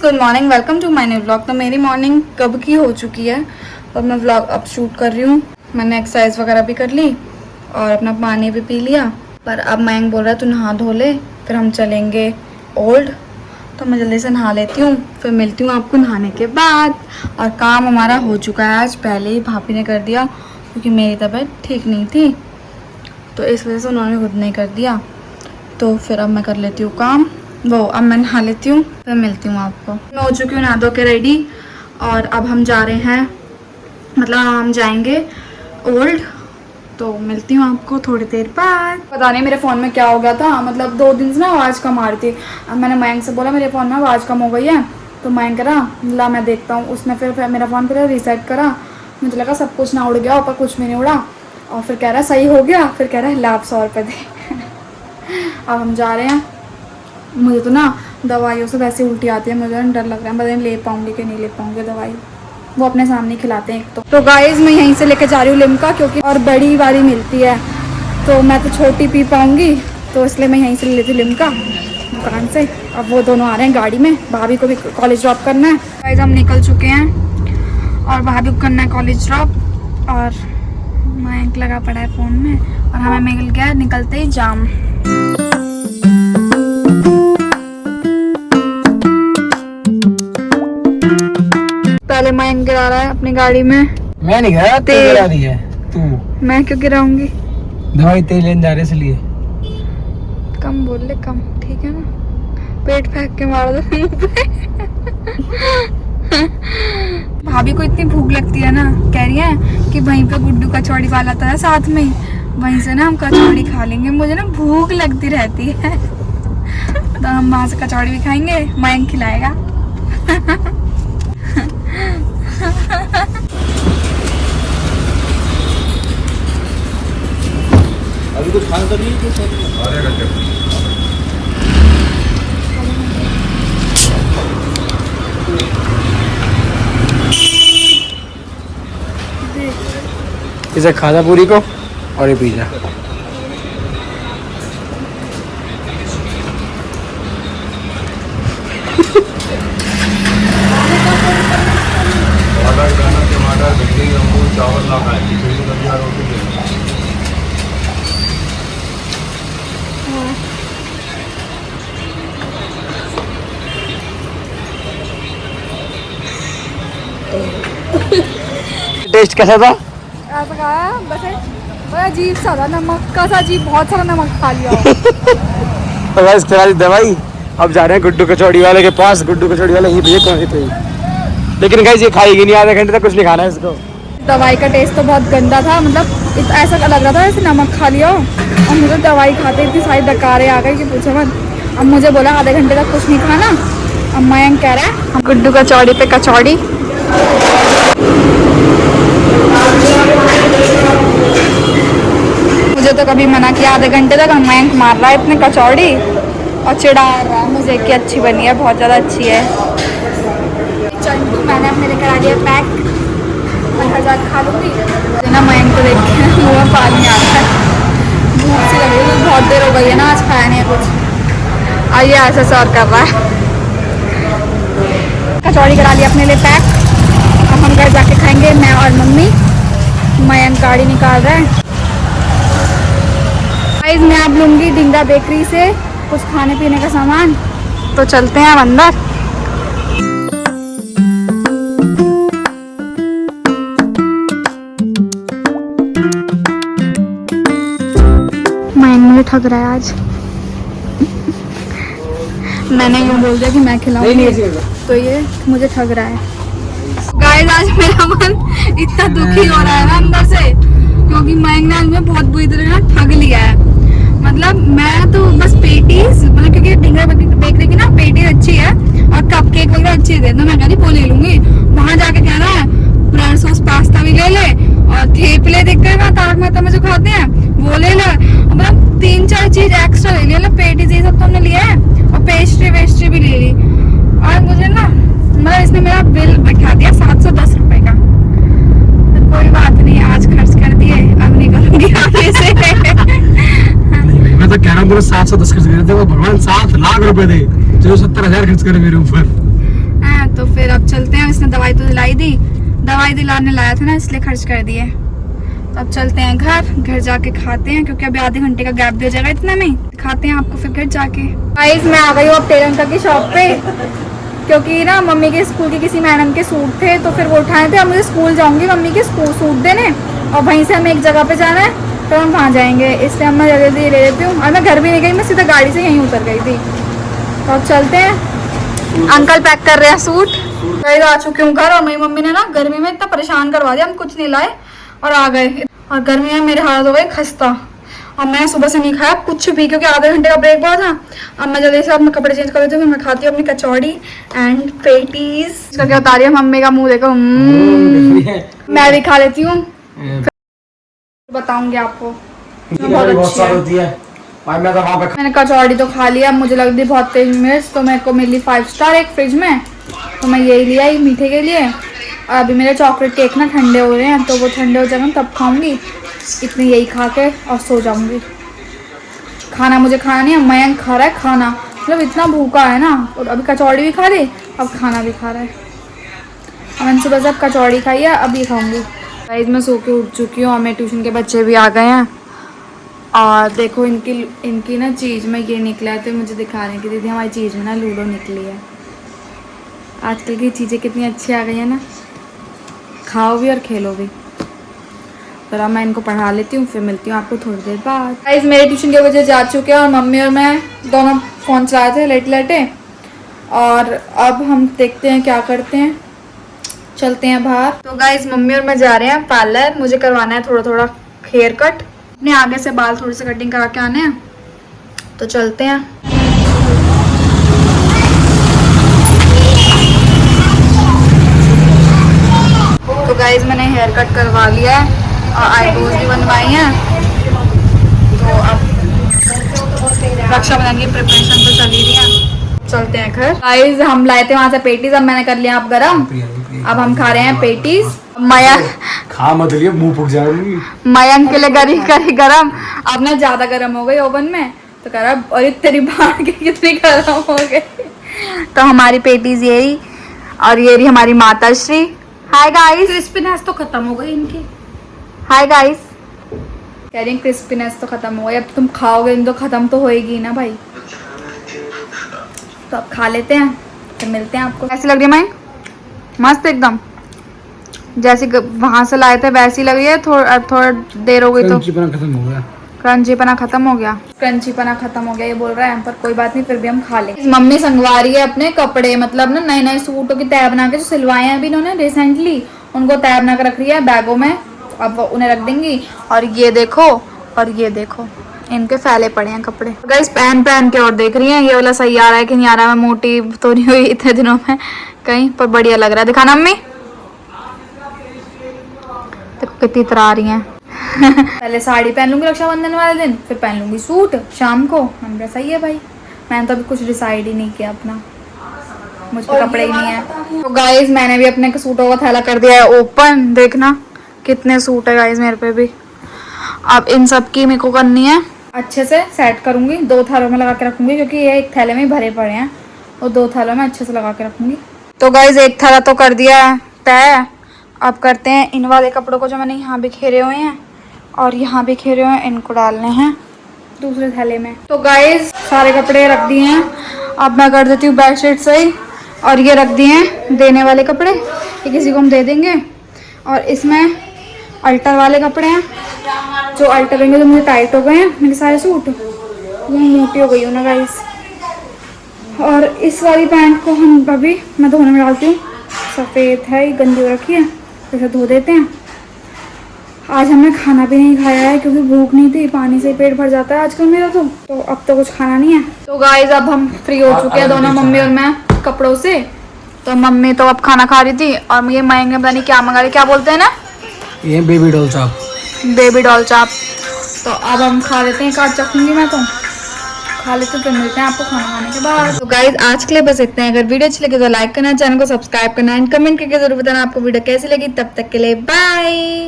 Good morning, welcome to my new vlog. तो मेरी morning कब की हो चुकी है और मैं व्लॉग अब शूट कर रही हूँ। मैंने एक्सरसाइज वगैरह भी कर ली और अपना पानी भी पी लिया। पर अब मयंक बोल रहा है तू नहा धो ले, फिर हम चलेंगे ओल्ड। तो मैं जल्दी से नहा लेती हूँ, फिर मिलती हूँ आपको नहाने के बाद। और काम हमारा हो चुका है, आज पहले ही भाभी ने कर दिया क्योंकि मेरी तबीयत ठीक नहीं थी, तो इस वजह से उन्होंने खुद नहीं कर दिया। तो फिर अब मैं कर लेती हूँ काम, अब मैं नहा लेती हूँ, फिर मिलती हूँ आपको। मैं हो चुकी हूँ नहा धो के रेडी और अब हम जा रहे हैं, मतलब हम जाएंगे ओल्ड। तो मिलती हूँ आपको थोड़ी देर बाद। पता नहीं मेरे फ़ोन में क्या हो गया था, मतलब 2 दिन से ना आवाज़ कम आ रही थी। अब मैंने मयंक से बोला मेरे फ़ोन में आवाज़ कम हो गई है, तो मयंक करा ला मैं देखता हूँ। उसने फिर मेरा फ़ोन फिर रीसेट करा, मुझे लगा सब कुछ ना उड़ गया, ऊपर कुछ भी नहीं उड़ा। और फिर कह रहा सही हो गया, फिर कह रहा है लाभ 100 रुपये दे। अब हम जा रहे हैं। मुझे तो ना दवाइयों से वैसे उल्टी आती है, मुझे डर लग रहा है, पता नहीं ले पाऊँगी कि नहीं ले पाऊँगी दवाई। वो अपने सामने खिलाते हैं एक तो गाइस मैं यहीं से लेके जा रही हूँ लिम्का, क्योंकि और बड़ी वाली मिलती है तो मैं तो छोटी पी पाऊँगी, तो इसलिए मैं यहीं से ले लेती हूँ लिम्का दुकान से। अब वो दोनों आ रहे हैं गाड़ी में, भाभी को भी कॉलेज ड्रॉप करना है। गाइस हम निकल चुके हैं और भाभी को करना है कॉलेज ड्रॉप, और मयंक लगा पड़ा है फ़ोन में और हमें मिल गया निकलते ही जाम। पहले मयंक गिरा रहा है अपनी गाड़ी में। मैं नहीं गिरा, तू गिरा रही है। तू मैं क्यों गिराऊंगी? दवाई तेल लेने जा रहे इसलिए। कम बोल ले, कम ठीक है ना, पेट फेंक के मार दो मुंह पे। भाभी को इतनी भूख लगती है ना, कह रही है कि वहीं पे गुड्डू कचौड़ी वाला था साथ में, वहीं से ना हम कचौड़ी खा लेंगे। मुझे ना भूख लगती रहती है, तो हम वहाँ से कचौड़ी भी खाएंगे, मयंक खिलाएगा। अभी कुछ खाना तो नहीं है, आधे घंटे इसे खाना पूरी को और ये पिज़्ज़ा। टमाटर भिंडी अंगूर चावल ना खाए, खिचड़ी सब्जी रोटी ले। टेस्ट कैसा था? ऐसा खाया वैसे बड़ा अजीब सा था, नमक का सा अजीब, बहुत सारा नमक खा लिया। तो बस खिला दी दवाई। अब जा रहे हैं गुड्डू कचौड़ी वाले के पास। गुड्डू कचौड़ी वाला ये कौन सी, लेकिन गाइस ये खाएगी नहीं, आधे घंटे तक कुछ नहीं खाना है इसको। दवाई का टेस्ट तो बहुत गंदा था, मतलब ऐसा लग रहा था जैसे नमक खा लिया हो। और मुझे दवाई खाते इतनी सारी डकारें आ गई कि पूछो मत। अब मुझे बोला आधे घंटे तक कुछ नहीं खाना। अब मयंक कह रहा है गुड्डू कचौड़ी पे कचौड़ी। मुझे तो कभी मना किया आधे घंटे तक, मयंक मार रहा है इतने कचौड़ी और चिढ़ा रहा है मुझे कि अच्छी बनी है, बहुत ज़्यादा अच्छी है। चंटू मैंने अपने लिए करा दिया पैक, मैं हजार खा लूँगी ना। मयंक को देख के मुँह में पानी आता है, भूख सी लग रही है, बहुत देर हो गई है ना, आज खाया नहीं है कुछ। आइए ऐसे सर्व कर रहा है। कचौड़ी करा लिया अपने लिए पैक, अब हम घर जाके खाएंगे मैं और मम्मी। मयंक गाड़ी निकाल रहा है। गाइस मैं आप लूँगी डिंगा बेकरी से कुछ खाने पीने का सामान, तो चलते हैं अब अंदर। मुझे ठग रहा है आज। मैंने यूँ बोल दिया कि मैं खिलाऊंगी, तो ये मुझे ठग रहा है। गाइस आज मेरा मन इतना दुखी हो रहा है ना अंदर से, क्योंकि मयंक ने आज में बहुत बुरी तरह ठग लिया है। मतलब मैं तो बस पेटीज, मतलब क्योंकि डिंगा बेकरी की ना पेटीज अच्छी है और कपकेक वगैरह अच्छी है, तो मैं कह रही वो ले लूंगी। वहाँ जाके कह रहा है ब्रेड सॉस पास्ता भी ले ले और थेपले देख कर तारक मेहता में जो खाते हैं वो ले ले, मतलब 3-4 चीज एक्स्ट्रा ले लिया। पेटीज ये सब तो हमने लिया है और पेस्ट्री भी ले ली। और मुझे ना मतलब इसने मेरा बिल बैठा दिया 710 रुपए का। तो कोई बात नहीं, आज खर्च कर दिए, अब नहीं करूंगी आगे से। मैं तो कह रहा हूँ 710 खर्च कर दे, भगवान 7 लाख रुपए दे, जो 70,000 खर्च करे मेरे ऊपर। तो फिर अब चलते हैं। इसने दवाई तो दिलाई दी, दवाई दिलाने लाया था ना इसलिए खर्च कर दिए। तो अब चलते हैं घर जाके खाते हैं, क्योंकि अभी आधे घंटे का गैप दिया जाएगा इतना में। खाते हैं आपको फिर घर जाके। गाइस मैं आ गई हूँ अब टेलर अंकल की शॉप पे, क्योंकि ना मम्मी के स्कूल के किसी मैडम के सूट थे तो फिर वो उठाए थे। अब मुझे स्कूल जाऊंगी मम्मी के स्कूल सूट देने, और वहीं से हमें एक जगह पे जाना है तो हम वहाँ जाएंगे, इसलिए हम मैं जल्दी ले लेती हूँ। और मैं घर भी नहीं गई, मैं सीधा गाड़ी से यहीं उतर गई थी। तो अब चलते हैं। अंकल पैक कर रहे हैं सूट। गाइस आ चुकी हूँ घर, और मेरी मम्मी ने ना गर्मी में इतना परेशान करवा दिया, हम कुछ नहीं लाए और आ गए। और गर्मी में मेरे हाथ हो गए खस्ता, और मैं सुबह से नहीं खाया कुछ भी, क्योंकि आधे घंटे का ब्रेक हुआ था। अब मैं जल्दी से अपने कपड़े चेंज कर लेती हूँ, फिर मैं खाती हूँ अपनी कचौड़ी एंड पेटीज। इसका क्या बता रही है मम्मी का मुंह देखो। मैं भी खा लेती हूँ, बताऊंगी आपको। बहुत अच्छी है। मैंने कचौड़ी तो खा लिया, मुझे लग रही बहुत तेज मिर्च, तो मेरे को मिली 5 स्टार एक फ्रिज में, तो मैं यही लिया ही मीठे के लिए। और अभी मेरे चॉकलेट केक ना ठंडे हो रहे हैं, तो वो ठंडे हो जाएंगे तब खाऊंगी। इतनी यही खा के और सो जाऊंगी। खाना मुझे खाना नहीं है, मयंक खा रहा है खाना, मतलब इतना भूखा है ना। और अभी कचौड़ी भी खा ली, अब खाना भी खा रहा है। अब मैंने सुबह से कचौड़ी खाई है, अब ये खाऊंगी। गाइस मैं सो के उठ चुकी हूँ और मेरे ट्यूशन के बच्चे भी आ गए हैं। और देखो इनकी ना चीज़ में ये निकला है, तो मुझे दिखाने की दीदी हमारी चीज़ में ना लूडो निकली है। आजकल की चीज़ें कितनी अच्छी आ गई है ना, खाओ भी और खेलो भी। तो अब मैं इनको पढ़ा लेती हूँ, फिर मिलती हूँ आपको थोड़ी देर बाद। गाइस मेरे ट्यूशन के बच्चे जा चुके हैं, और मम्मी और मैं दोनों फ़ोन चला रहे थे लेटे लेटे। और अब हम देखते हैं क्या करते हैं, चलते हैं बाहर। तो गाइस मम्मी और मैं जा रहे हैं पार्लर, मुझे करवाना है थोड़ा थोड़ा हेयर कट, अपने आगे से बाल थोड़ी सी कटिंग करा के आने हैं। तो चलते हैं। तो गाइस मैंने हेयर कट करवा लिया है और आईब्रोज भी बनवाई हैं। तो अब रक्षाबंधन की प्रिपरेशन तो चल ही रही है, चलते हैं घर। गाइस हम लाए थे वहाँ से पेटीज, अब मैंने कर लिया आप गरम। अब हम खा रहे हैं पेटीज। मयंक खा मत लिया, मुंह फूक जाएगी। मयंक के लिए करी गरम। अब ना ज्यादा गरम हो गई ओवन में, तो कह रहा अरे तेरी बाहर की कितनी गरम हो गई। तो हमारी पेटीज यही, और ये रही हमारी माता श्री। हाय गाइस, क्रिस्पीनेस तो खत्म हो गई इनकी। हाय गाइस, कह रही क्रिस्पीनेस तो खत्म हो गई, अब तुम खाओगे तो खत्म तो होएगी ना भाई। तो अब खा लेते हैं, फिर मिलते हैं आपको। कैसी लग रही है मयंक? मस्त एकदम, जैसे वहां से लाए थे वैसी लग रही है। थोड़ा देर हो गई तो खत्म हो गया, क्रंचीपना खत्म हो गया। क्रंचीपना खत्म हो गया ये बोल रहा है, पर कोई बात नहीं, फिर भी हम खा लेंगे। मम्मी संगवा रही है अपने कपड़े, मतलब ना नए नए सूटों की तय बना के जो सिलवाए हैं अभी इन्होंने रिसेंटली, उनको तय बना कर रख रही है बैगों में। अब उन्हें रख देंगी। और ये देखो, और ये देखो, इनके फैले पड़े हैं कपड़े। गाइस पहन के और देख रही हैं ये वाला सही आ रहा है कि नहीं आ रहा है। मैं मोटी तो नहीं हुई इतने दिनों में कहीं, पर बढ़िया लग रहा है। दिखाना मम्मी, देखो कितनी तरह आ रही हैं। पहले साड़ी पहन लूंगी रक्षाबंधन वाले दिन, फिर पहन लूंगी सूट शाम को। मैंने कहा सही है भाई, मैंने तो अभी कुछ डिसाइड ही नहीं किया अपना, मुझ पे कपड़े ही नहीं है। तो गाइस मैंने भी अपने सूटों का थैला कर दिया है ओपन, देखना कितने सूट है गाइस मेरे पे भी। अब इन सब की मेरे को करनी है, अच्छे से सेट करूंगी, 2 थैलों में लगा के रखूंगी, क्योंकि ये एक थैले में भरे पड़े हैं, और 2 थैलों में अच्छे से लगा के रखूंगी। तो गाइस एक थैला तो कर दिया है तय। अब करते हैं इन वाले कपड़ों को जो मैंने यहाँ बिखेरे हुए हैं और यहाँ बिखेरे हुए हैं, इनको डालने हैं दूसरे थैले में। तो गाइस सारे कपड़े रख दिए हैं, अब मैं कर देती हूँ बेडशीट सही। और ये रख दिए हैं देने वाले कपड़े, ये किसी को हम दे देंगे। और इसमें अल्टर वाले कपड़े हैं, जो अल्टर रहेंगे तो मुझे टाइट हो गए हैं मेरे सारे सूट, मैं मोटी हो गई हूँ ना गाइस। और इस वाली पैंट को हम अभी मैं धोने में डालती हूँ, सफ़ेद है ये, गंदी हो रखी है, इसे धो देते हैं। आज हमने खाना भी नहीं खाया है क्योंकि भूख नहीं थी, पानी से पेट भर जाता है आजकल मेरा तो अब तो कुछ खाना नहीं है। तो गाइस अब हम फ्री हो चुके हैं दोनों, मम्मी और मैं, कपड़ों से। तो मम्मी तो अब खाना खा रही थी, और ये मयंक पता नहीं क्या मंगा रही, क्या बोलते हैं ना ये बेबी डॉल चाप, बेबी डॉल चाप। तो अब हम खा लेते हैं, काट चखूंगी मैं तो खा लेते, फिर मिलते हैं आपको खाना खाने के बाद। तो गाइस आज के लिए बस इतना है। अगर वीडियो अच्छी लगे तो लाइक करना, चैनल को सब्सक्राइब करना एंड कमेंट करके जरूर बताना आपको वीडियो कैसी लगी। तब तक के लिए बाय।